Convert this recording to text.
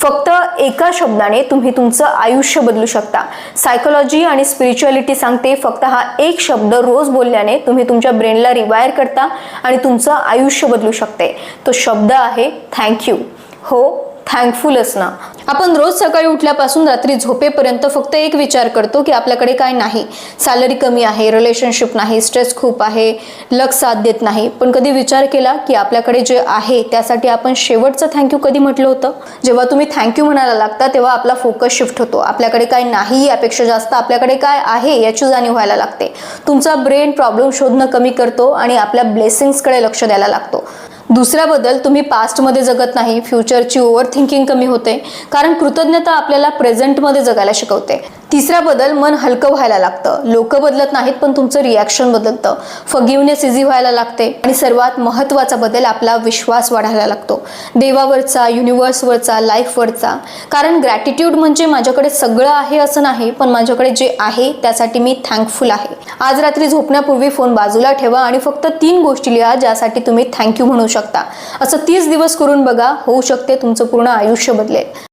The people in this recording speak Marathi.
फक्त एका शब्दाने तुम्ही तुमचं आयुष्य बदलू शकता। सायकोलॉजी आणि स्पिरिच्युअलिटी सांगते फक्त हा एक शब्द रोज बोलल्याने तुम्ही तुमच्या ब्रेनला रिवायर करता आणि तुमचं आयुष्य बदलू शकते। तो शब्द आहे थँक्यू। हो, थँकफुल असणं। आपण रोज सकाळी उठल्यापासून रात्री झोपेपर्यंत फक्त एक विचार करतो की आपल्याकडे काय नाही, सॅलरी कमी आहे, रिलेशनशिप नाही, स्ट्रेस खूप आहे, लक साथ देत नाही। पण कधी विचार केला की आपल्याकडे जे आहे त्यासाठी आपण शेवटचं थँक्यू कधी म्हटलं होतं? जेव्हा तुम्ही थँक्यू म्हणायला लागता तेव्हा आपला फोकस शिफ्ट होतो। आपल्याकडे काय नाही यापेक्षा जास्त आपल्याकडे काय आहे याची जाणीव व्हायला लागते। तुमचा ब्रेन प्रॉब्लेम शोधणं कमी करतो आणि आपल्या ब्लेसिंग्सकडे लक्ष द्यायला लागतो। दुसरा बदल, तुम्ही पास्टमध्ये जगत नाही, फ्युचरची ओव्हर थिंकिंग कमी होते, कारण कृतज्ञता आपल्याला प्रेझेंटमध्ये जगायला शिकवते। तिसरा बदल, मन हलकं व्हायला लागतं। लोक बदलत नाहीत पण तुमचं रिॲक्शन बदलतं। फॉरगिव्हनेस इझी व्हायला लागते आणि सर्वात महत्त्वाचा बदल, आपला विश्वास वाढायला लागतो, देवावरचा, युनिव्हर्सवरचा, लाईफवरचा। कारण ग्रॅटिट्यूड म्हणजे माझ्याकडे सगळं आहे असं नाही, पण माझ्याकडे जे आहे त्यासाठी मी थँकफुल आहे। आज रात्री झोपण्यापूर्वी फोन बाजूला ठेवा आणि फक्त 3 गोष्टी लिहा ज्यासाठी तुम्ही थँक्यू म्हणू शकता। असं 30 दिवस करून बघा, होऊ शकते तुमचं पूर्ण आयुष्य बदलेल।